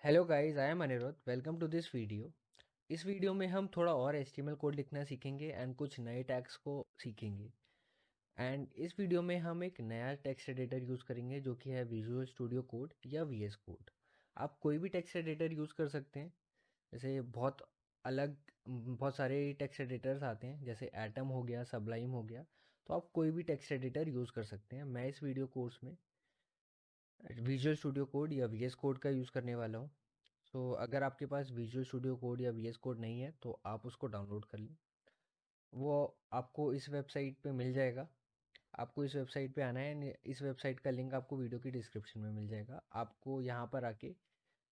Hello guys, I am Aniruddh. Welcome to this video. इस वीडियो में हम थोड़ा और HTML कोड लिखना सीखेंगे एंड कुछ नए टैग्स को सीखेंगे। एंड इस वीडियो में हम एक नया टेक्स्ट एडिटर यूज़ करेंगे जो कि है विजुअल स्टूडियो कोड या VS कोड। आप कोई भी टेक्स्ट एडिटर यूज़ कर सकते हैं। जैसे अलग बहुत सारे टेक्स्ट एडिटर्स आते हैं, जैसे एटम हो गया, सबलाइम हो गया। तो आप कोई भी टेक्स्ट एडिटर यूज़ कर सकते हैं। मैं इस वीडियो कोर्स में विजुअल स्टूडियो कोड या VS कोड का यूज़ करने वाला हूँ। तो अगर आपके पास विजुअल स्टूडियो कोड या VS कोड नहीं है तो आप उसको डाउनलोड कर लें। वो आपको इस वेबसाइट पे मिल जाएगा। आपको इस वेबसाइट पे आना है। इस वेबसाइट का लिंक आपको वीडियो की डिस्क्रिप्शन में मिल जाएगा। आपको यहाँ पर आके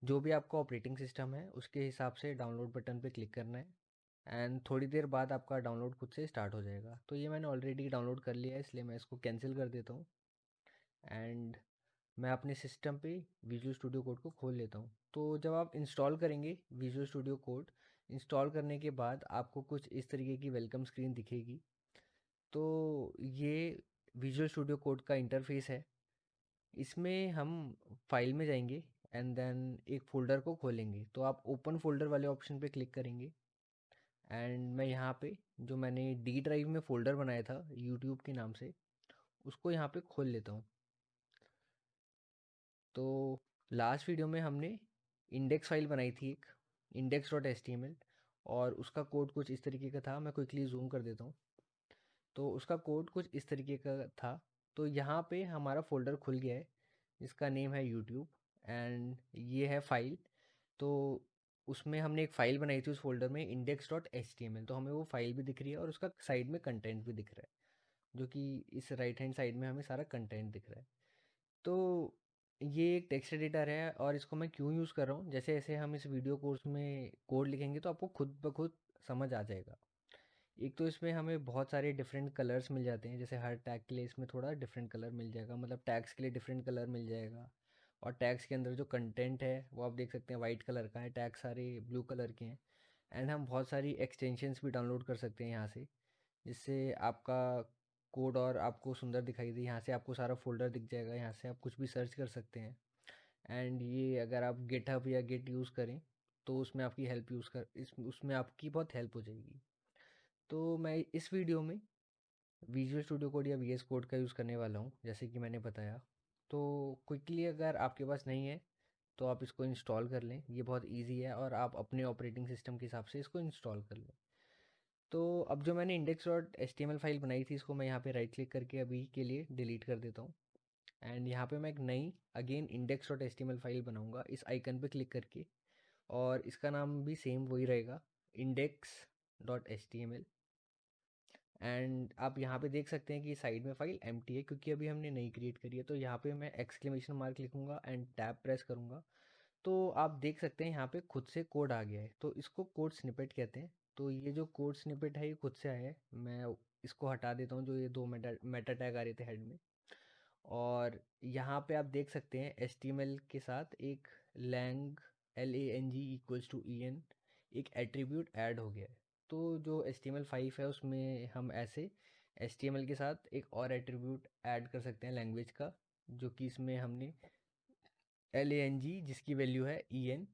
जो भी आपका ऑपरेटिंग सिस्टम है उसके हिसाब से डाउनलोड बटन पे क्लिक करना है। एंड थोड़ी देर बाद आपका डाउनलोड खुद से स्टार्ट हो जाएगा। तो ये मैंने ऑलरेडी डाउनलोड कर लिया है, इसलिए मैं इसको कैंसिल कर देता हूँ। एंड मैं अपने सिस्टम पे विजुअल स्टूडियो कोड को खोल लेता हूँ। तो जब आप इंस्टॉल करेंगे विजुअल स्टूडियो कोड, इंस्टॉल करने के बाद आपको कुछ इस तरीके की वेलकम स्क्रीन दिखेगी। तो ये विजुअल स्टूडियो कोड का इंटरफेस है। इसमें हम फाइल में जाएंगे एंड देन एक फ़ोल्डर को खोलेंगे। तो आप ओपन फ़ोल्डर वाले ऑप्शन पे क्लिक करेंगे। एंड मैं यहाँ पे जो मैंने डी ड्राइव में फ़ोल्डर बनाया था यूट्यूब के नाम से, उसको यहाँ पे खोल लेता हूँ। तो लास्ट वीडियो में हमने इंडेक्स फाइल बनाई थी एक, index.html। और उसका कोड कुछ इस तरीके का था। मैं क्विकली जूम कर देता हूँ। तो उसका कोड कुछ इस तरीके का था। तो यहाँ पे हमारा फोल्डर खुल गया है जिसका नेम है यूट्यूब। एंड ये है फाइल। तो उसमें हमने एक फ़ाइल बनाई थी उस फोल्डर में, index.html। तो हमें वो फाइल भी दिख रही है और उसका साइड में कंटेंट भी दिख रहा है, जो कि इस राइट हैंड साइड में हमें सारा कंटेंट दिख रहा है। तो ये एक टेक्स्ट एडिटर है और इसको मैं क्यों यूज़ कर रहा हूँ, जैसे जैसे हम इस वीडियो कोर्स में कोड लिखेंगे तो आपको खुद ब खुद समझ आ जाएगा। एक तो इसमें हमें बहुत सारे डिफरेंट कलर्स मिल जाते हैं। जैसे हर टैग के लिए इसमें थोड़ा डिफरेंट कलर मिल जाएगा, मतलब टैग्स के लिए डिफरेंट कलर मिल जाएगा। और टैग्स के अंदर जो कंटेंट है वो आप देख सकते हैं वाइट कलर का है, टैग सारे ब्लू कलर के हैं। एंड हम बहुत सारी एक्सटेंशंस भी डाउनलोड कर सकते हैं यहाँ से, जिससे आपका कोड और आपको सुंदर दिखाई दे। यहाँ से आपको सारा फ़ोल्डर दिख जाएगा, यहाँ से आप कुछ भी सर्च कर सकते हैं। एंड ये अगर आप गिटहब या गिट यूज़ करें तो उसमें आपकी हेल्प यूज़ कर इस उसमें आपकी बहुत हेल्प हो जाएगी। तो मैं इस वीडियो में विजुअल स्टूडियो कोड या VS कोड का यूज़ करने वाला हूँ, जैसे कि मैंने बताया। तो क्विकली अगर आपके पास नहीं है तो आप इसको इंस्टॉल कर लें। ये बहुत ईजी है और आप अपने ऑपरेटिंग सिस्टम के हिसाब से इसको इंस्टॉल कर लें। तो अब जो मैंने index.html फाइल बनाई थी, इसको मैं यहाँ पे राइट क्लिक करके अभी के लिए डिलीट कर देता हूँ। एंड यहाँ पे मैं एक नई अगेन index.html फाइल बनाऊंगा इस आइकन पे क्लिक करके। और इसका नाम भी सेम वही रहेगा, index.html। एंड आप यहाँ पे देख सकते हैं कि साइड में फाइल एम्प्टी है क्योंकि अभी हमने नई क्रिएट करी है। तो यहाँ पे मैं एक्सक्लेमेशन मार्क लिखूंगा एंड टैब प्रेस करूँगा। तो आप देख सकते हैं यहाँ पे खुद से कोड आ गया है। तो इसको कोड स्निपेट कहते हैं। तो ये जो कोड स्निपेट है ये खुद से आया है। मैं इसको हटा देता हूँ, जो ये दो मेटा मेटा टैग आ रहे थे हेड में। और यहाँ पे आप देख सकते हैं HTML के साथ एक lang lang=en एक एट्रीब्यूट ऐड हो गया है। तो जो HTML5 है उसमें हम ऐसे HTML के साथ एक और एट्रीब्यूट ऐड कर सकते हैं लैंग्वेज का, जो कि इसमें हमने lang जिसकी वैल्यू है en,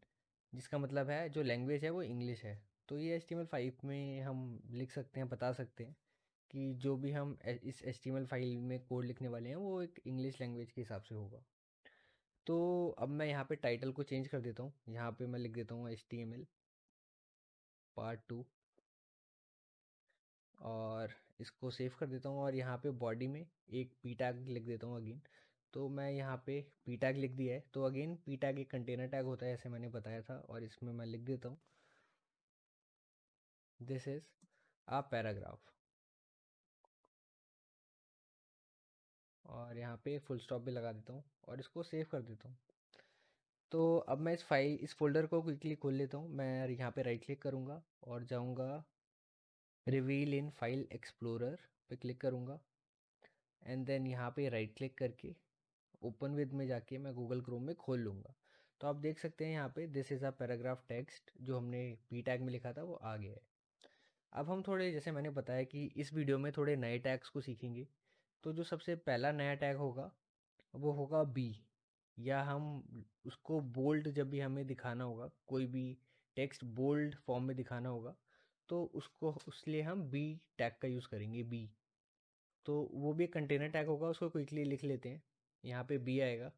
जिसका मतलब है जो लैंग्वेज है वो इंग्लिश है। तो ये HTML5 में हम लिख सकते हैं, बता सकते हैं कि जो भी हम इस HTML फाइल में कोड लिखने वाले हैं वो एक इंग्लिश लैंग्वेज के हिसाब से होगा। तो अब मैं यहाँ पे टाइटल को चेंज कर देता हूँ। यहाँ पे मैं लिख देता हूँ HTML पार्ट 2। और इसको सेव कर देता हूँ और यहाँ पे बॉडी में एक पी टैग लिख देता हूँ अगेन। तो मैं यहाँ पे पी टैग लिख दिया है। तो अगेन पी टैग एक कंटेनर टैग होता है, ऐसे मैंने बताया था। और इसमें मैं लिख देता हूँ दिस इज़ अ पैराग्राफ। और यहाँ पे फुल स्टॉप भी लगा देता हूँ और इसको सेव कर देता हूँ। तो अब मैं इस फोल्डर को क्विकली खोल लेता हूँ। मैं यहाँ पे राइट क्लिक करूँगा और जाऊँगा रिवील इन फाइल एक्सप्लोरर पे क्लिक करूँगा। एंड देन यहाँ पे राइट क्लिक करके ओपन विद में जाके मैं गूगल क्रोम में खोल लूँगा। तो आप देख सकते हैं यहाँ पे this is a paragraph text जो हमने पी टैग में लिखा था वो आ गया है। अब हम थोड़े, जैसे मैंने बताया कि इस वीडियो में थोड़े नए टैग्स को सीखेंगे। तो जो सबसे पहला नया टैग होगा वो होगा बी। या हम उसको बोल्ड जब भी हमें दिखाना होगा, कोई भी टेक्स्ट बोल्ड फॉर्म में दिखाना होगा, तो उसको उसलिए हम बी टैग का यूज़ करेंगे, बी। तो वो भी एक कंटेनर टैग होगा, उसको क्विकली लिख लेते हैं। यहाँ पे बी आएगा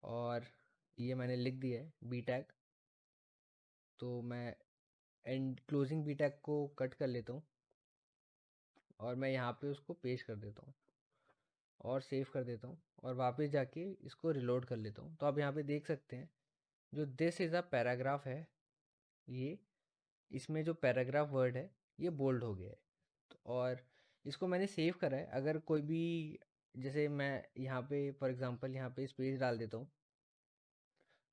और ये मैंने लिख दिया है बी टैग। तो मैं एंड क्लोजिंग बी टैग को कट कर लेता हूँ और मैं यहाँ पे उसको पेस्ट कर देता हूँ और सेव कर देता हूँ और वापस जाके इसको रिलोड कर लेता हूँ। तो आप यहाँ पे देख सकते हैं जो दिस इज़ अ पैराग्राफ है, ये इसमें जो पैराग्राफ वर्ड है ये बोल्ड हो गया है। तो और इसको मैंने सेव करा है। अगर कोई भी, जैसे मैं यहाँ पे फॉर एग्जांपल यहाँ पे स्पेस डाल देता हूँ,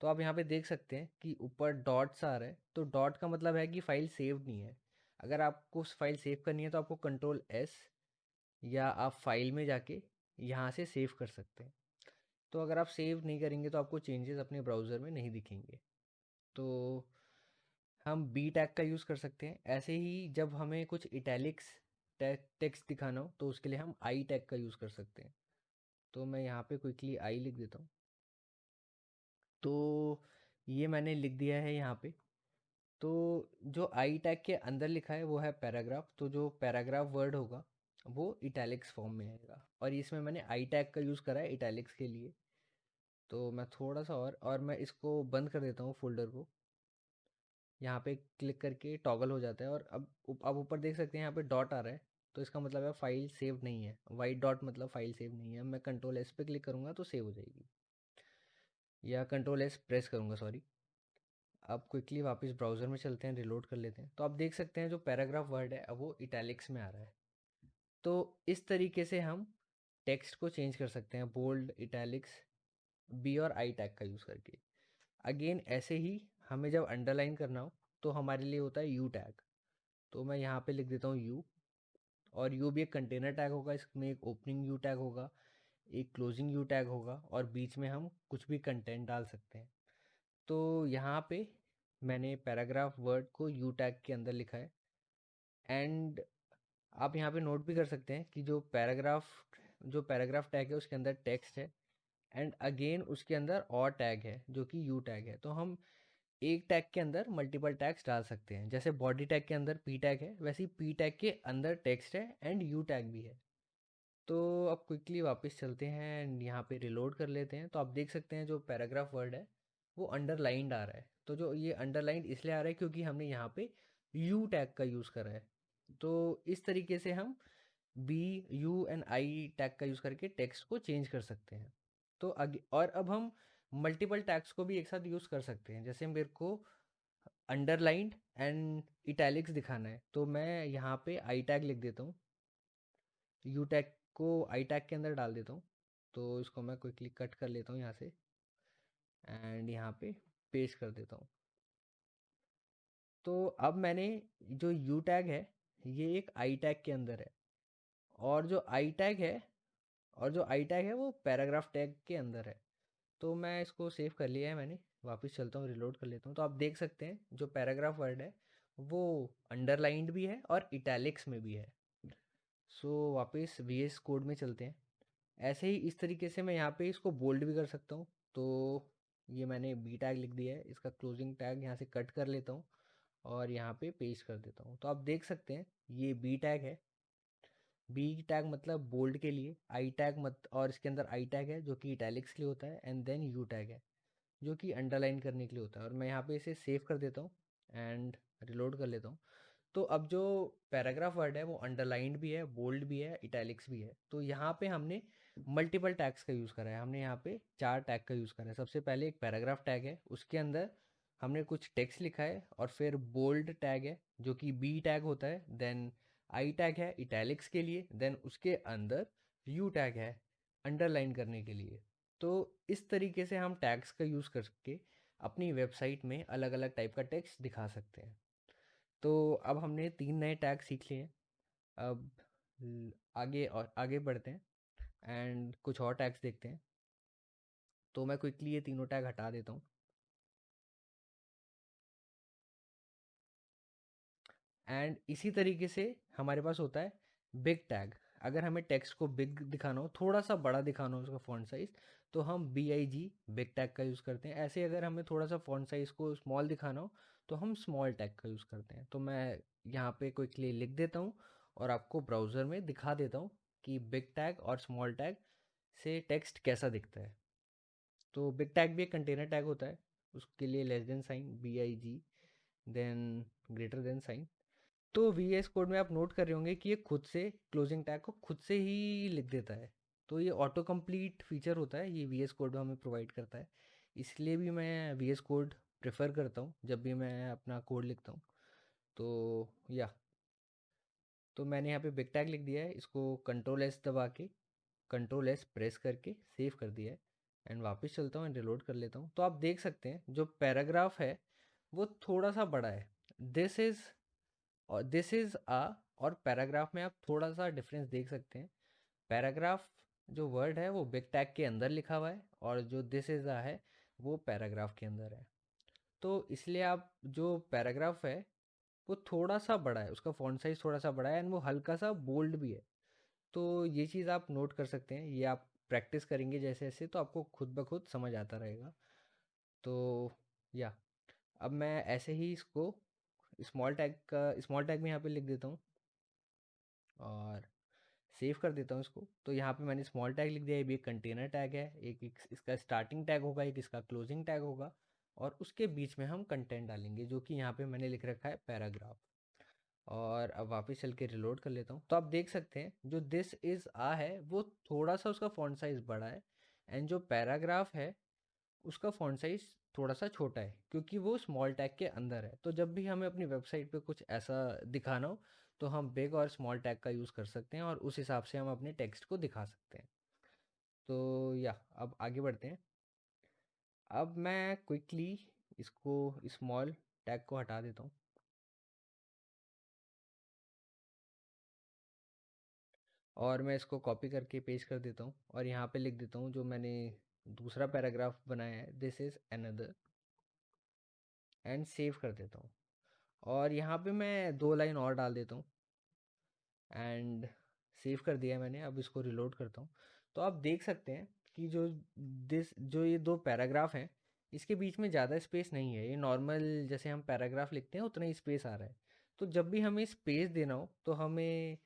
तो आप यहाँ पे देख सकते हैं कि ऊपर डॉट्स आ रहा है। तो डॉट का मतलब है कि फाइल सेव नहीं है। अगर आपको फाइल सेव करनी है तो आपको कंट्रोल एस, या आप फाइल में जाके यहाँ से सेव कर सकते हैं। तो अगर आप सेव नहीं करेंगे तो आपको चेंजेस अपने ब्राउज़र में नहीं दिखेंगे। तो हम बी टैग का यूज़ कर सकते हैं। ऐसे ही जब हमें कुछ इटैलिक्स टेक्स्ट दिखाना हो तो उसके लिए हम आई टैग का यूज़ कर सकते हैं। तो मैं यहाँ पे क्विकली आई लिख देता हूँ। तो ये मैंने लिख दिया है यहाँ पे। तो जो आई टैग के अंदर लिखा है वो है पैराग्राफ। तो जो पैराग्राफ वर्ड होगा वो इटैलिक्स फॉर्म में आएगा और इसमें मैंने आई टैग का यूज़ करा है इटैलिक्स के लिए। तो मैं थोड़ा सा और मैं इसको बंद कर देता हूँ फोल्डर को। यहाँ पे क्लिक करके टॉगल हो जाता है और अब ऊपर देख सकते हैं यहाँ पे डॉट आ रहा है। तो इसका मतलब है फाइल सेव नहीं है। वाइट डॉट मतलब फाइल सेव नहीं है। मैं कंट्रोल एस पे क्लिक करूँगा तो सेव हो जाएगी, या कंट्रोल एस प्रेस करूँगा, सॉरी। अब क्विकली वापस ब्राउज़र में चलते हैं, रिलोड कर लेते हैं। तो आप देख सकते हैं जो पैराग्राफ वर्ड है अब वो इटैलिक्स में आ रहा है। तो इस तरीके से हम टेक्स्ट को चेंज कर सकते हैं, बोल्ड, इटैलिक्स, बी और आई टैग का यूज़ करके। अगेन ऐसे ही हमें जब अंडरलाइन करना हो तो हमारे लिए होता है यू टैग। तो मैं यहाँ पे लिख देता हूँ यू, और यू भी एक कंटेनर टैग होगा। इसमें एक ओपनिंग यू टैग होगा, एक क्लोजिंग यू टैग होगा और बीच में हम कुछ भी कंटेंट डाल सकते हैं। तो यहाँ पे मैंने पैराग्राफ वर्ड को यू टैग के अंदर लिखा है। एंड आप यहाँ पे नोट भी कर सकते हैं कि जो पैराग्राफ टैग है उसके अंदर टेक्स्ट है, एंड अगेन उसके अंदर और टैग है जो कि यू टैग है। तो हम एक टैग के अंदर मल्टीपल टैग्स डाल सकते हैं। जैसे बॉडी टैग के अंदर पी टैग है, वैसे ही पी टैग के अंदर टेक्स्ट है एंड यू टैग भी है। तो अब क्विकली वापस चलते हैं एंड यहाँ पे रिलोड कर लेते हैं। तो आप देख सकते हैं जो पैराग्राफ वर्ड है वो अंडरलाइंड आ रहा है। तो जो ये अंडरलाइंड इसलिए आ रहा है क्योंकि हमने यहाँ पे यू टैग का यूज़ करा है। तो इस तरीके से हम B, U and I tag का यूज़ करके टेक्स्ट को चेंज कर सकते हैं। तो और अब हम मल्टीपल टैग्स को भी एक साथ यूज़ कर सकते हैं। जैसे मेरे को अंडरलाइंड एंड इटैलिक्स दिखाना है तो मैं यहाँ पे आई टैग लिख देता हूँ, यू टैग को आई टैग के अंदर डाल देता हूँ। तो इसको मैं क्विकली कट कर लेता हूँ यहाँ से एंड यहाँ पे पेस्ट कर देता हूँ। तो अब मैंने जो यू टैग है ये एक आई टैग के अंदर है, और जो आई टैग है वो पैराग्राफ टैग के अंदर है। तो मैं इसको सेव कर लिया है मैंने। वापस चलता हूँ, रिलोड कर लेता हूँ। तो आप देख सकते हैं जो पैराग्राफ वर्ड है वो अंडरलाइंड भी है और इटैलिक्स में भी है। सो वापस वीएस कोड में चलते हैं। ऐसे ही इस तरीके से मैं यहाँ पे इसको बोल्ड भी कर सकता हूँ। तो ये मैंने बी टैग लिख दिया है, इसका क्लोजिंग टैग यहाँ से कट कर लेता हूँ और यहाँ पे पेस्ट कर देता हूँ। तो आप देख सकते हैं ये बी टैग है। बी टैग मतलब बोल्ड के लिए, आई टैग मत और इसके अंदर आई टैग है जो कि इटैलिक्स के लिए होता है, एंड देन यू टैग है जो कि अंडरलाइन करने के लिए होता है। और मैं यहाँ पे इसे सेव कर देता हूँ एंड रिलोड कर लेता हूँ। तो अब जो पैराग्राफ वर्ड है वो अंडरलाइंड भी है, बोल्ड भी है, इटैलिक्स भी है। तो यहाँ पे हमने मल्टीपल टैग्स का यूज़ करा है। हमने यहाँ पे 4 टैग का यूज़ करा है। सबसे पहले एक पैराग्राफ टैग है, उसके अंदर हमने कुछ टेक्स्ट लिखा है, और फिर बोल्ड टैग है जो कि बी टैग होता है, देन आई टैग है इटैलिक्स के लिए, देन उसके अंदर यू टैग है अंडरलाइन करने के लिए। तो इस तरीके से हम टैग्स का यूज़ करके अपनी वेबसाइट में अलग अलग टाइप का टेक्स्ट दिखा सकते हैं। तो अब हमने 3 नए टैग सीख लिए हैं। अब आगे बढ़ते हैं एंड कुछ और टैग्स देखते हैं। तो मैं क्विकली ये तीनों टैग हटा देता हूँ। एंड इसी तरीके से हमारे पास होता है बिग टैग। अगर हमें टेक्स्ट को बिग दिखाना हो, थोड़ा सा बड़ा दिखाना हो उसका फॉन्ट साइज, तो हम BIG बिग टैग का यूज़ करते हैं। ऐसे अगर हमें थोड़ा सा फॉन्ट साइज़ को स्मॉल दिखाना हो तो हम स्मॉल टैग का यूज़ करते हैं। तो मैं यहाँ पे क्विकली लिख देता हूँ और आपको ब्राउज़र में दिखा देता हूँ कि बिग टैग और स्मॉल टैग से टेक्स्ट कैसा दिखता है। तो बिग टैग भी एक कंटेनर टैग होता है, उसके लिए less than sign BIG than greater than sign. तो VS कोड में आप नोट कर रहे होंगे कि ये खुद से क्लोजिंग टैग को खुद से ही लिख देता है। तो ये ऑटो कंप्लीट फीचर होता है, ये VS कोड हमें प्रोवाइड करता है। इसलिए भी मैं VS कोड प्रेफर करता हूँ जब भी मैं अपना कोड लिखता हूँ। तो या तो मैंने यहाँ पे बिग टैग लिख दिया है, इसको कंट्रोल S दबा के कंट्रोल S प्रेस करके सेव कर दिया है। एंड वापस चलता हूँ एंड रिलोड कर लेता हूँ। तो आप देख सकते हैं जो पैराग्राफ है वो थोड़ा सा बड़ा है। दिस इज़ और दिस इज़ आ और पैराग्राफ में आप थोड़ा सा डिफरेंस देख सकते हैं। पैराग्राफ जो वर्ड है वो बिग टैग के अंदर लिखा हुआ है और जो दिस इज़ आ है वो पैराग्राफ के अंदर है। तो इसलिए आप जो पैराग्राफ है वो थोड़ा सा बड़ा है, उसका फॉन्ट साइज थोड़ा सा बड़ा है एंड वो हल्का सा बोल्ड भी है। तो ये चीज़ आप नोट कर सकते हैं, ये आप प्रैक्टिस करेंगे जैसे जैसे तो आपको खुद ब खुद समझ आता रहेगा। तो या अब मैं ऐसे ही इसको स्मॉल टैग में यहाँ पे लिख देता हूँ और सेव कर देता हूँ इसको। तो यहाँ पे मैंने स्मॉल टैग लिख दिया, ये भी एक कंटेनर टैग है, एक इसका स्टार्टिंग टैग होगा, एक इसका क्लोजिंग टैग होगा और उसके बीच में हम कंटेंट डालेंगे जो कि यहाँ पे मैंने लिख रखा है पैराग्राफ। और अब वापस चल के रिलोड कर लेता हूँ। तो आप देख सकते हैं जो दिस इज़ आ है वो थोड़ा सा उसका फॉन्ट साइज़ बड़ा है एंड जो पैराग्राफ है उसका फॉन्ट साइज़ थोड़ा सा छोटा है क्योंकि वो स्मॉल टैग के अंदर है। तो जब भी हमें अपनी वेबसाइट पे कुछ ऐसा दिखाना हो तो हम बिग और स्मॉल टैग का यूज़ कर सकते हैं और उस हिसाब से हम अपने टेक्स्ट को दिखा सकते हैं। तो या अब आगे बढ़ते हैं। अब मैं क्विकली इसको स्मॉल टैग को हटा देता हूँ और मैं इसको कॉपी करके पेस्ट कर देता हूँ और यहाँ पे लिख देता हूँ जो मैंने दूसरा पैराग्राफ बनाया है, this is another, and save कर देता हूँ। और यहाँ पे मैं 2 लाइन और डाल देता हूँ एंड सेव कर दिया है मैंने। अब इसको रिलोड करता हूँ। तो आप देख सकते हैं कि जो ये 2 पैराग्राफ हैं इसके बीच में ज़्यादा स्पेस नहीं है। ये नॉर्मल जैसे हम पैराग्राफ लिखते हैं उतना ही स्पेस आ रहा है। तो जब भी हमें स्पेस देना हो तो हमें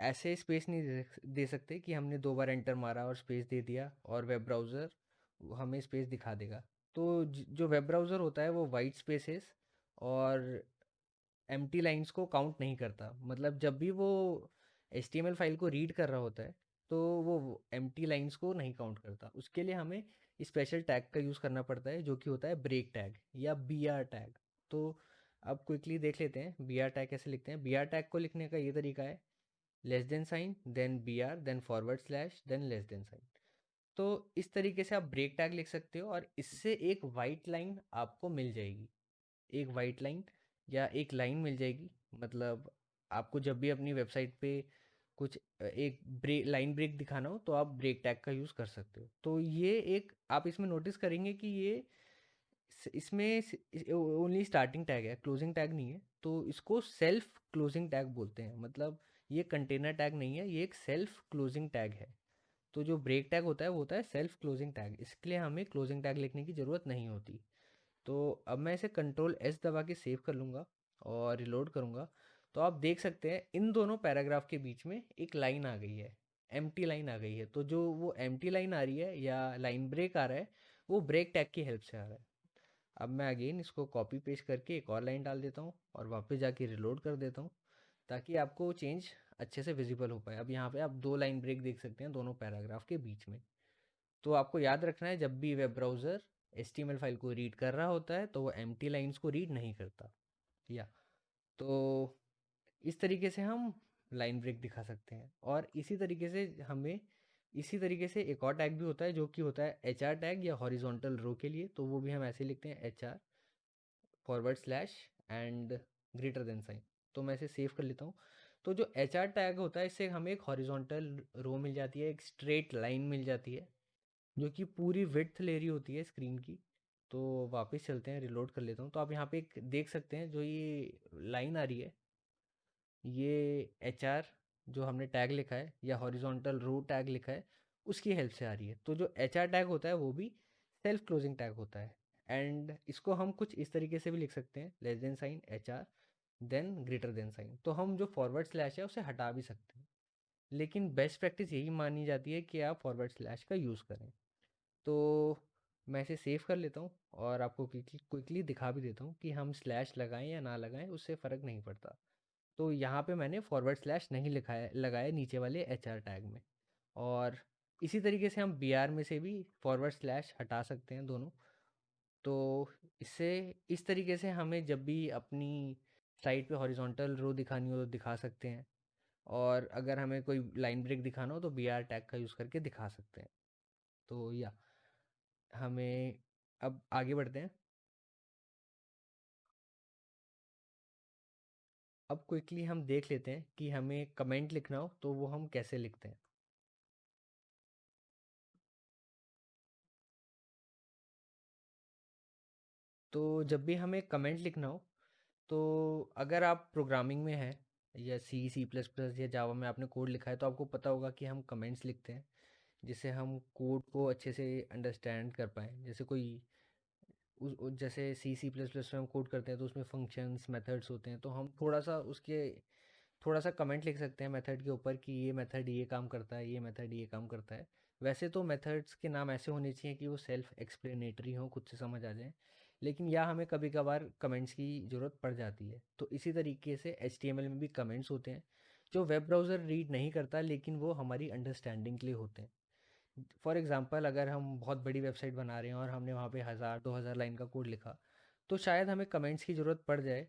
ऐसे स्पेस नहीं दे सकते कि हमने 2 बार एंटर मारा और स्पेस दे दिया और वेब ब्राउज़र हमें स्पेस दिखा देगा। तो जो वेब ब्राउज़र होता है वो वाइट स्पेसेस और एम्प्टी लाइंस को काउंट नहीं करता। मतलब जब भी वो HTML फाइल को रीड कर रहा होता है तो वो एम्प्टी लाइंस को नहीं काउंट करता। उसके लिए हमें स्पेशल टैग का यूज़ करना पड़ता है जो कि होता है ब्रेक टैग या BR टैग। तो अब क्विकली देख लेते हैं BR टैग कैसे लिखते हैं। BR टैग को लिखने का ये तरीका है, less than sign then BR then forward slash then less than sign. तो इस तरीके से आप ब्रेक टैग लिख सकते हो और इससे एक वाइट लाइन आपको मिल जाएगी, एक वाइट लाइन या एक लाइन मिल जाएगी। मतलब आपको जब भी अपनी वेबसाइट पे कुछ एक लाइन ब्रेक दिखाना हो तो आप ब्रेक टैग का यूज़ कर सकते हो। तो ये एक आप इसमें नोटिस करेंगे कि ये इसमें ओनली स्टार्टिंग टैग है, क्लोजिंग टैग नहीं है। तो इसको सेल्फ क्लोजिंग टैग बोलते हैं। मतलब ये कंटेनर टैग नहीं है, ये एक सेल्फ क्लोजिंग टैग है। तो जो ब्रेक टैग होता है वो होता है सेल्फ क्लोजिंग टैग, इसके लिए हमें क्लोजिंग टैग लिखने की ज़रूरत नहीं होती। तो अब मैं इसे कंट्रोल S दबा के सेव कर लूँगा और रिलोड करूँगा। तो आप देख सकते हैं इन दोनों पैराग्राफ के बीच में एक लाइन आ गई है, एम्प्टी लाइन आ गई है। तो जो वो एम्प्टी लाइन आ रही है या लाइन ब्रेक आ रहा है वो ब्रेक टैग की हेल्प से आ रहा है। अब मैं अगेन इसको कॉपी पेस्ट करके एक और लाइन डाल देता हूँ और वापस जाके रिलोड कर देता हूँ ताकि आपको चेंज अच्छे से विजिबल हो पाए। अब यहाँ पे आप 2 लाइन ब्रेक देख सकते हैं दोनों पैराग्राफ के बीच में। तो आपको याद रखना है जब भी वेब ब्राउज़र HTML फाइल को रीड कर रहा होता है तो वो एम्प्टी लाइंस को रीड नहीं करता। या तो इस तरीके से हम लाइन ब्रेक दिखा सकते हैं। और इसी तरीके से एक और टैग भी होता है जो कि होता है HR टैग या हॉरिजॉन्टल रो के लिए। तो वो भी हम ऐसे लिखते हैं HR forward slash and greater than sign. तो मैं इसे सेव कर लेता हूँ। तो जो HR टैग होता है इससे हमें एक हॉरिजॉन्टल रो मिल जाती है, एक स्ट्रेट लाइन मिल जाती है जो कि पूरी विड्थ ले रही होती है स्क्रीन की। तो वापस चलते हैं, रिलोड कर लेता हूँ। तो आप यहाँ पे एक देख सकते हैं जो ये लाइन आ रही है, ये HR जो हमने टैग लिखा है या हॉरिजॉन्टल रो टैग लिखा है उसकी हेल्प से आ रही है। तो जो एच आर टैग होता है वो भी सेल्फ क्लोजिंग टैग होता है। एंड इसको हम कुछ इस तरीके से भी लिख सकते हैं, less than sign H R then greater than sign. तो हम जो फॉरवर्ड स्लैश है उसे हटा भी सकते हैं, लेकिन बेस्ट प्रैक्टिस यही मानी जाती है कि आप फॉरवर्ड स्लैश का यूज़ करें। तो मैं इसे सेव कर लेता हूँ और आपको क्विकली क्विकली दिखा भी देता हूँ कि हम स्लैश लगाएं या ना लगाएं, उससे फ़र्क नहीं पड़ता। तो यहाँ पे मैंने फॉरवर्ड स्लैश नहीं लिखा है, लगाया नीचे वाले एच आर टैग में। और इसी तरीके से हम बी आर में से भी फॉरवर्ड स्लैश हटा सकते हैं दोनों। तो इससे इस तरीके से हमें जब भी अपनी साइट पे हॉरिजॉन्टल रो दिखानी हो तो दिखा सकते हैं, और अगर हमें कोई लाइन ब्रेक दिखाना हो तो बी आर टैग का यूज़ करके दिखा सकते हैं। तो या हमें अब आगे बढ़ते हैं। अब क्विकली हम देख लेते हैं कि हमें कमेंट लिखना हो तो वो हम कैसे लिखते हैं। तो जब भी हमें कमेंट लिखना हो, तो अगर आप प्रोग्रामिंग में हैं या सी सी प्लस प्लस या जावा में आपने कोड लिखा है तो आपको पता होगा कि हम कमेंट्स लिखते हैं जिससे हम कोड को अच्छे से अंडरस्टैंड कर पाएँ। जैसे कोई जैसे सी सी प्लस प्लस में हम कोड करते हैं तो उसमें फंक्शंस मेथड्स होते हैं, तो हम थोड़ा सा कमेंट लिख सकते हैं मेथड के ऊपर कि ये मेथड ये काम करता है, ये मेथड ये काम करता है। वैसे तो मेथड्स के नाम ऐसे होने चाहिए कि वो सेल्फ एक्सप्लेनेटरी हों, खुद से समझ आ जाए, लेकिन यहाँ हमें कभी कभार कमेंट्स की ज़रूरत पड़ जाती है। तो इसी तरीके से HTML में भी कमेंट्स होते हैं जो वेब ब्राउज़र रीड नहीं करता, लेकिन वो हमारी अंडरस्टैंडिंग के लिए होते हैं। फॉर एग्ज़ाम्पल, अगर हम बहुत बड़ी वेबसाइट बना रहे हैं और हमने वहाँ पे 1000 2000 लाइन का कोड लिखा, तो शायद हमें कमेंट्स की ज़रूरत पड़ जाए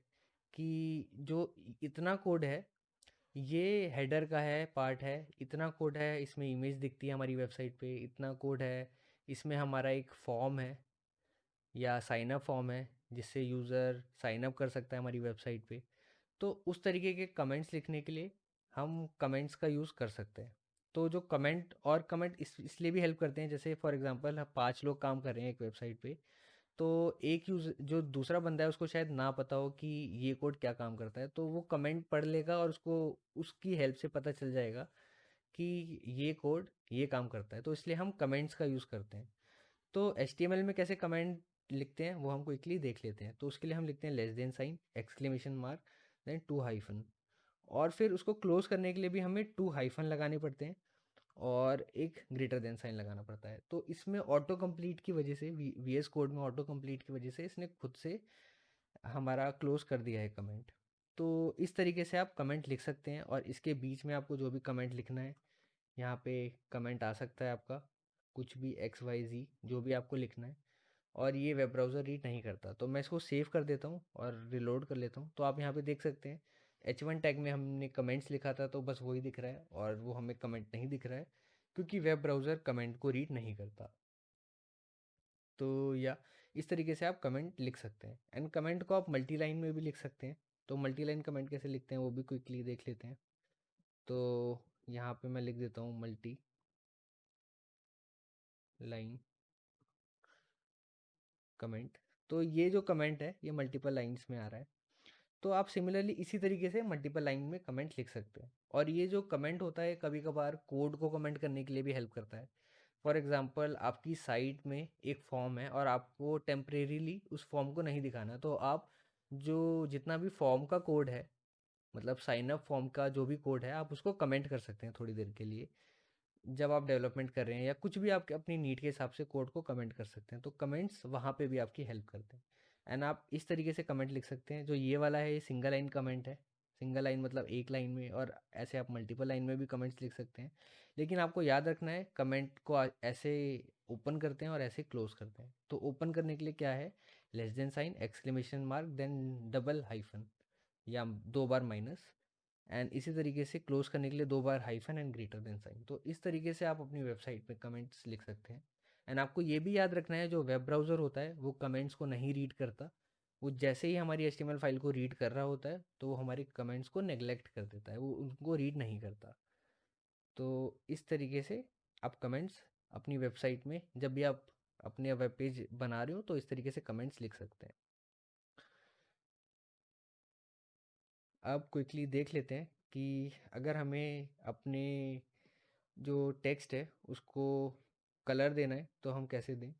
कि जो इतना कोड है ये हेडर का है, पार्ट है, इतना कोड है, इसमें इमेज दिखती है हमारी वेबसाइट पे, इतना कोड है, इसमें हमारा एक फॉर्म है या साइन अप फॉर्म है जिससे यूज़र साइन अप कर सकता है हमारी वेबसाइट पे। तो उस तरीके के कमेंट्स लिखने के लिए हम कमेंट्स का यूज़ कर सकते हैं। तो जो कमेंट और कमेंट इसलिए भी हेल्प करते हैं, जैसे फॉर एग्जांपल 5 लोग काम कर रहे हैं एक वेबसाइट पे, तो एक यूज जो दूसरा बंदा है उसको शायद ना पता हो कि ये कोड क्या काम करता है, तो वो कमेंट पढ़ लेगा और उसको उसकी हेल्प से पता चल जाएगा कि ये कोड ये काम करता है। तो इसलिए हम कमेंट्स का यूज़ करते हैं। तो HTML में कैसे कमेंट लिखते हैं वो हम क्विकली देख लेते हैं। तो उसके लिए हम लिखते हैं less than sign exclamation mark then two hyphen, और फिर उसको क्लोज करने के लिए भी हमें टू हाइफन लगाने पड़ते हैं और एक ग्रेटर देन साइन लगाना पड़ता है। तो इसमें ऑटो कंप्लीट की वजह से VS कोड में ऑटो कंप्लीट की वजह से इसने खुद से हमारा क्लोज कर दिया है कमेंट। तो इस तरीके से आप कमेंट लिख सकते हैं, और इसके बीच में आपको जो भी कमेंट लिखना है यहाँ पे कमेंट आ सकता है आपका, कुछ भी XYZ जो भी आपको लिखना है। और ये वेब ब्राउज़र रीड नहीं करता, तो मैं इसको सेव कर देता हूँ और रिलोड कर लेता हूँ। तो आप यहाँ पे देख सकते हैं H1 टैग में हमने कमेंट्स लिखा था तो बस वही दिख रहा है, और वो हमें कमेंट नहीं दिख रहा है क्योंकि वेब ब्राउज़र कमेंट को रीड नहीं करता। तो या इस तरीके से आप कमेंट लिख सकते हैं, एंड कमेंट को आप मल्टी लाइन में भी लिख सकते हैं। तो मल्टी लाइन कमेंट कैसे लिखते हैं वो भी क्विकली देख लेते हैं। तो यहाँ पे मैं लिख देता हूँ मल्टी लाइन कमेंट। तो ये जो कमेंट है ये मल्टीपल लाइन्स में आ रहा है। तो आप सिमिलरली इसी तरीके से मल्टीपल लाइन में कमेंट लिख सकते हैं। और ये जो कमेंट होता है कभी कभार कोड को कमेंट करने के लिए भी हेल्प करता है। फॉर एग्जांपल, आपकी साइट में एक फॉर्म है और आपको टेम्परेरीली उस फॉर्म को नहीं दिखाना, तो आप जो जितना भी फॉर्म का कोड है, मतलब साइन अप फॉर्म का जो भी कोड है, आप उसको कमेंट कर सकते हैं थोड़ी देर के लिए जब आप डेवलपमेंट कर रहे हैं, या कुछ भी आप अपनी नीड के हिसाब से कोड को कमेंट कर सकते हैं। तो कमेंट्स वहाँ पे भी आपकी हेल्प करते हैं। एंड आप इस तरीके से कमेंट लिख सकते हैं। जो ये वाला है ये सिंगल लाइन कमेंट है। सिंगल लाइन मतलब एक लाइन में, और ऐसे आप मल्टीपल लाइन में भी कमेंट्स लिख सकते हैं। लेकिन आपको याद रखना है कमेंट को ऐसे ओपन करते हैं और ऐसे क्लोज करते हैं। तो ओपन करने के लिए क्या है, less than sign exclamation mark then double hyphen या 2 बार माइनस, एंड इसी तरीके से क्लोज करने के लिए 2 बार hyphen and greater than sign. तो इस तरीके से आप अपनी वेबसाइट पे कमेंट्स लिख सकते हैं। एंड आपको ये भी याद रखना है जो वेब ब्राउज़र होता है वो कमेंट्स को नहीं रीड करता। वो जैसे ही हमारी HTML फाइल को रीड कर रहा होता है तो वो हमारे कमेंट्स को नेग्लेक्ट कर देता है, वो उनको रीड नहीं करता। तो इस तरीके से आप कमेंट्स अपनी वेबसाइट में जब भी आप अपने वेब पेज बना रहे हो तो इस तरीके से कमेंट्स लिख सकते हैं। अब क्विकली देख लेते हैं कि अगर हमें अपने जो टेक्स्ट है उसको कलर देना है तो हम कैसे दें,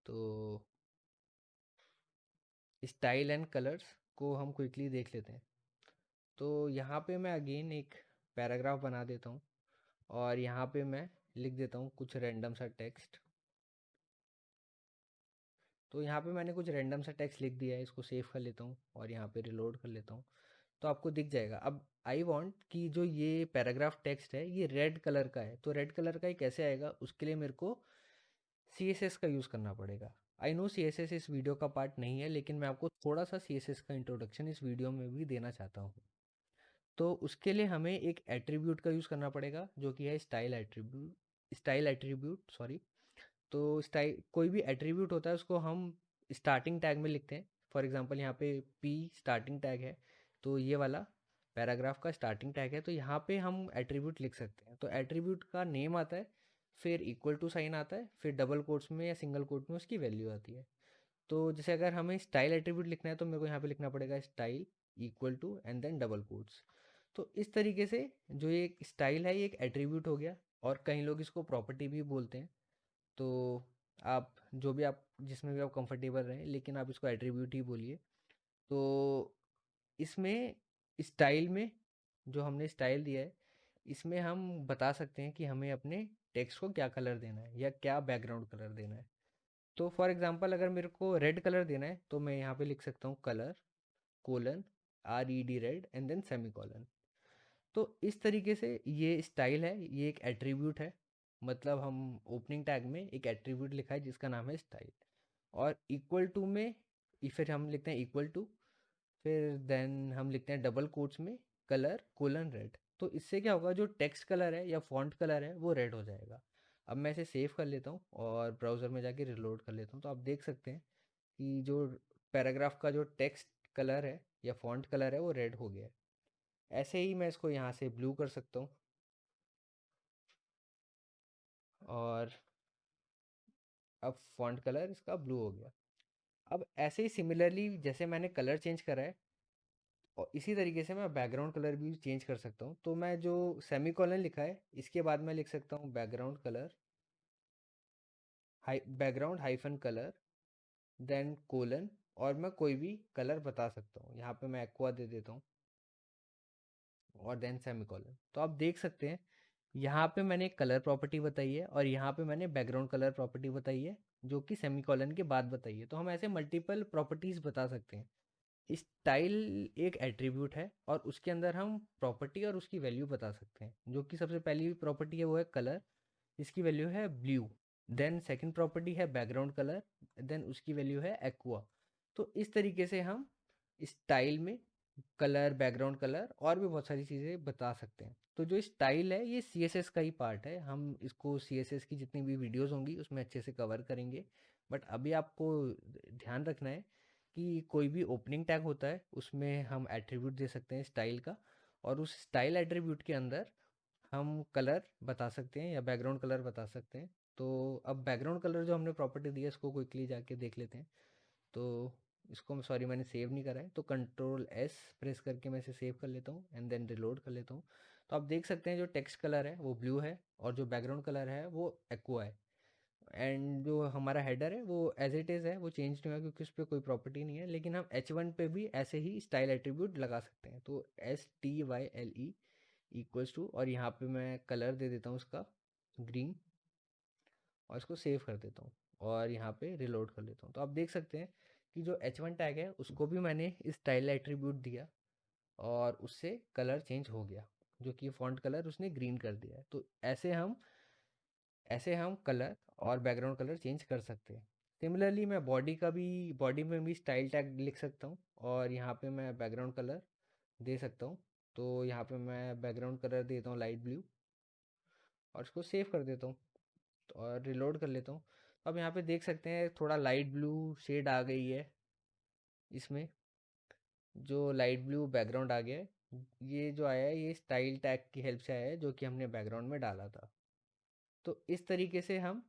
तो स्टाइल एंड कलर्स को हम क्विकली देख लेते हैं। तो यहाँ पे मैं अगेन एक पैराग्राफ बना देता हूँ और यहाँ पे मैं लिख देता हूँ कुछ रैंडम सा टेक्स्ट। तो यहाँ पे मैंने कुछ रैंडम सा टेक्स्ट लिख दिया है, इसको सेव कर लेता हूँ और यहाँ पे रिलोड कर लेता हूँ। तो आपको दिख जाएगा। अब आई वांट कि जो ये पैराग्राफ टेक्स्ट है ये रेड कलर का है, तो रेड कलर का ही कैसे आएगा, उसके लिए मेरे को CSS का यूज़ करना पड़ेगा। आई नो CSS इस वीडियो का पार्ट नहीं है, लेकिन मैं आपको थोड़ा सा CSS का इंट्रोडक्शन इस वीडियो में भी देना चाहता हूँ। तो उसके लिए हमें एक एट्रीब्यूट का यूज़ करना पड़ेगा जो कि है स्टाइल एट्रीब्यूट सॉरी। तो स्टाइल कोई भी एट्रीब्यूट होता है उसको हम स्टार्टिंग टैग में लिखते हैं। फॉर एग्जांपल यहाँ पे P स्टार्टिंग टैग है, तो ये वाला पैराग्राफ का स्टार्टिंग टैग है, तो यहाँ पे हम एट्रीब्यूट लिख सकते हैं। तो एट्रीब्यूट का नेम आता है, फिर इक्वल टू साइन आता है, फिर डबल कोट्स में या सिंगल कोट में उसकी वैल्यू आती है। तो जैसे अगर हमें स्टाइल एट्रीब्यूट लिखना है तो मेरे को यहाँ पे लिखना पड़ेगा style equal to and then double quotes. तो इस तरीके से जो ये स्टाइल है ये एक एट्रीब्यूट हो गया, और कई लोग इसको प्रॉपर्टी भी बोलते हैं। तो आप जो भी आप जिसमें भी आप कंफर्टेबल रहें, लेकिन आप इसको एट्रीब्यूट ही बोलिए। तो इसमें स्टाइल में जो हमने स्टाइल दिया है, इसमें हम बता सकते हैं कि हमें अपने टेक्स्ट को क्या कलर देना है या क्या बैकग्राउंड कलर देना है। तो फॉर एग्जांपल अगर मेरे को रेड कलर देना है तो मैं यहाँ पे लिख सकता हूँ colour colon RED red and then semicolon. तो इस तरीके से ये स्टाइल है, ये एक एट्रीब्यूट है। मतलब हम ओपनिंग टैग में एक एट्रीब्यूट लिखा है जिसका नाम है स्टाइल। और इक्वल टू में फिर हम लिखते हैं इक्वल टू, फिर देन हम लिखते हैं डबल कोट्स में कलर कोलन रेड। तो इससे क्या होगा, जो टेक्स्ट कलर है या फॉन्ट कलर है वो रेड हो जाएगा। अब मैं इसे सेव कर लेता हूँ और ब्राउज़र में जाके रिलोड कर लेता हूँ, तो आप देख सकते हैं कि जो पैराग्राफ का जो टेक्स्ट कलर है या फॉन्ट कलर है वो रेड हो गया है। ऐसे ही मैं इसको यहाँ से ब्लू कर सकता हूँ, और अब फॉन्ट कलर इसका ब्लू हो गया। अब ऐसे ही सिमिलरली जैसे मैंने कलर चेंज करा है, और इसी तरीके से मैं बैकग्राउंड कलर भी चेंज कर सकता हूँ। तो मैं जो सेमी कॉलन लिखा है इसके बाद मैं लिख सकता हूँ background colour background hyphen colour then colon, और मैं कोई भी कलर बता सकता हूँ। यहाँ पे मैं एक्वा दे देता हूँ और देन सेमी कॉलन। तो आप देख सकते हैं यहाँ पे मैंने एक कलर प्रॉपर्टी बताई है और यहाँ पे मैंने बैकग्राउंड कलर प्रॉपर्टी बताई है जो कि सेमी कॉलन के बाद बताई है। तो हम ऐसे मल्टीपल प्रॉपर्टीज बता सकते हैं। स्टाइल एक एट्रीब्यूट है और उसके अंदर हम प्रॉपर्टी और उसकी वैल्यू बता सकते हैं। जो कि सबसे पहली प्रॉपर्टी है वो है कलर, इसकी वैल्यू है ब्लू। देन सेकंड प्रॉपर्टी है बैकग्राउंड कलर, देन उसकी वैल्यू है एक्वा। तो इस तरीके से हम स्टाइल में कलर बैकग्राउंड कलर और भी बहुत सारी चीज़ें बता सकते हैं। तो जो स्टाइल है ये CSS का ही पार्ट है, हम इसको CSS की जितनी भी वीडियोस होंगी उसमें अच्छे से कवर करेंगे। बट अभी आपको ध्यान रखना है कि कोई भी ओपनिंग टैग होता है उसमें हम एट्रीब्यूट दे सकते हैं स्टाइल का, और उस स्टाइल एट्रीब्यूट के अंदर हम कलर बता सकते हैं या बैकग्राउंड कलर बता सकते हैं। तो अब बैकग्राउंड कलर जो हमने प्रॉपर्टी दी है इसको क्विकली जाके देख लेते हैं। तो इसको सॉरी मैंने सेव नहीं करा है, तो Ctrl+S प्रेस करके मैं इसे सेव कर लेता हूँ एंड देन रिलोड कर लेता हूँ। तो आप देख सकते हैं जो टेक्स्ट कलर है वो ब्लू है और जो बैकग्राउंड कलर है वो एक्वा है। एंड जो हमारा हेडर है वो एज इट इज़ है, वो चेंज नहीं हुआ क्योंकि उस पर कोई प्रॉपर्टी नहीं है। लेकिन हम H1 पे भी ऐसे ही स्टाइल एट्रीब्यूट लगा सकते हैं। तो STYLE इक्वल्स टू, और यहाँ पे मैं कलर दे देता हूँ उसका ग्रीन, और इसको सेव कर देता हूँ और यहाँ पे रिलोड कर लेता हूँ। तो आप देख सकते हैं कि जो H1 टैग है उसको भी मैंने स्टाइल एट्रीब्यूट दिया और उससे कलर चेंज हो गया, जो कि फॉन्ट कलर उसने ग्रीन कर दिया है। तो ऐसे हम कलर और बैकग्राउंड कलर चेंज कर सकते हैं। सिमिलरली मैं बॉडी में भी स्टाइल टैग लिख सकता हूँ और यहाँ पे मैं बैकग्राउंड कलर दे सकता हूँ। तो यहाँ पे मैं बैकग्राउंड कलर देता हूँ लाइट ब्लू और इसको सेव कर देता हूँ और रिलोड कर लेता हूँ। तो अब यहाँ पे देख सकते हैं थोड़ा लाइट ब्लू शेड आ गई है इसमें, जो लाइट ब्लू बैकग्राउंड आ गया है। ये जो आया है ये स्टाइल टैग की हेल्प से आया है जो कि हमने बैकग्राउंड में डाला था। तो इस तरीके से हम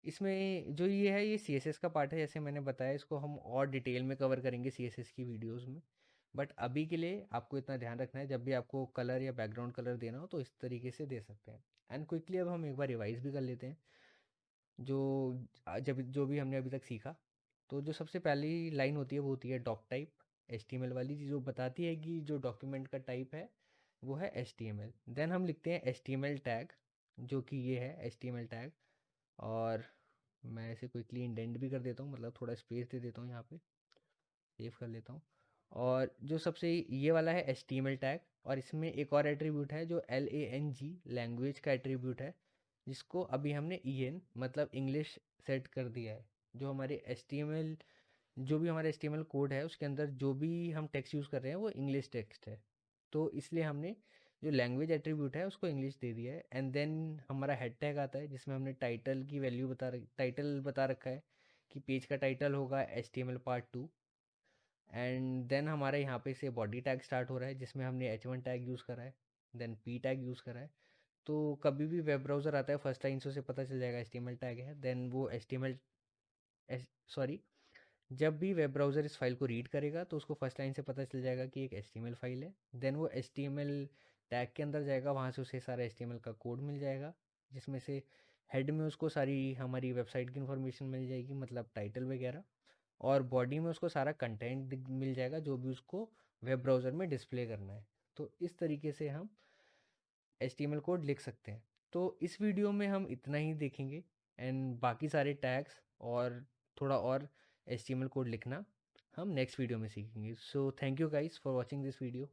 इसमें जो ये है ये CSS का पार्ट है, जैसे मैंने बताया इसको हम और डिटेल में कवर करेंगे CSS की वीडियोस में। बट अभी के लिए आपको इतना ध्यान रखना है, जब भी आपको कलर या बैकग्राउंड कलर देना हो तो इस तरीके से दे सकते हैं। एंड क्विकली अब हम एक बार रिवाइज भी कर लेते हैं जो जब जो भी हमने अभी तक सीखा। तो जो सबसे पहली लाइन होती है वो होती है डॉक टाइप, HTML वाली, जो बताती है कि जो डॉक्यूमेंट का टाइप है वो है HTML। देन हम लिखते हैं HTML टैग, जो कि ये है HTML टैग। और मैं इसे क्विकली इंडेंट भी कर देता हूँ, मतलब थोड़ा स्पेस दे देता हूँ यहाँ पे, सेव कर लेता हूँ। और जो सबसे ये वाला है HTML टैग, और इसमें एक और एट्रीब्यूट है जो LANG, लैंग्वेज का एट्रीब्यूट है, जिसको अभी हमने EN मतलब इंग्लिश सेट कर दिया है। जो हमारे HTML, जो भी हमारा HTML कोड है उसके अंदर जो भी हम टेक्स्ट यूज़ कर रहे हैं वो इंग्लिश टेक्स्ट है, तो इसलिए हमने जो लैंग्वेज एट्रीब्यूट है उसको इंग्लिश दे दिया है। एंड देन हमारा हेड टैग आता है जिसमें हमने टाइटल की वैल्यू टाइटल बता रखा है कि पेज का टाइटल होगा HTML पार्ट 2। एंड देन हमारे यहाँ पे से बॉडी टैग स्टार्ट हो रहा है जिसमें हमने H1 टैग यूज़ करा है, देन P टैग यूज़ करा है। तो कभी भी वेब ब्राउज़र आता है फर्स्ट लाइन से उसे पता चल जाएगा HTML टैग है। देन वो HTML, सॉरी, जब भी वेब ब्राउज़र इस फाइल को रीड करेगा तो उसको फर्स्ट लाइन से पता चल जाएगा कि एक HTML फाइल है। देन वो HTML टैग के अंदर जाएगा, वहाँ से उसे सारा HTML का कोड मिल जाएगा, जिसमें से हेड में उसको सारी हमारी वेबसाइट की इन्फॉर्मेशन मिल जाएगी, मतलब टाइटल वगैरह। और बॉडी में उसको सारा कंटेंट मिल जाएगा जो भी उसको वेब ब्राउज़र में डिस्प्ले करना है। तो इस तरीके से हम HTML कोड लिख सकते हैं। तो इस वीडियो में हम इतना ही देखेंगे, एंड बाकी सारे टैग्स और थोड़ा और HTML कोड लिखना हम नेक्स्ट वीडियो में सीखेंगे। So thank you guys for watching this video.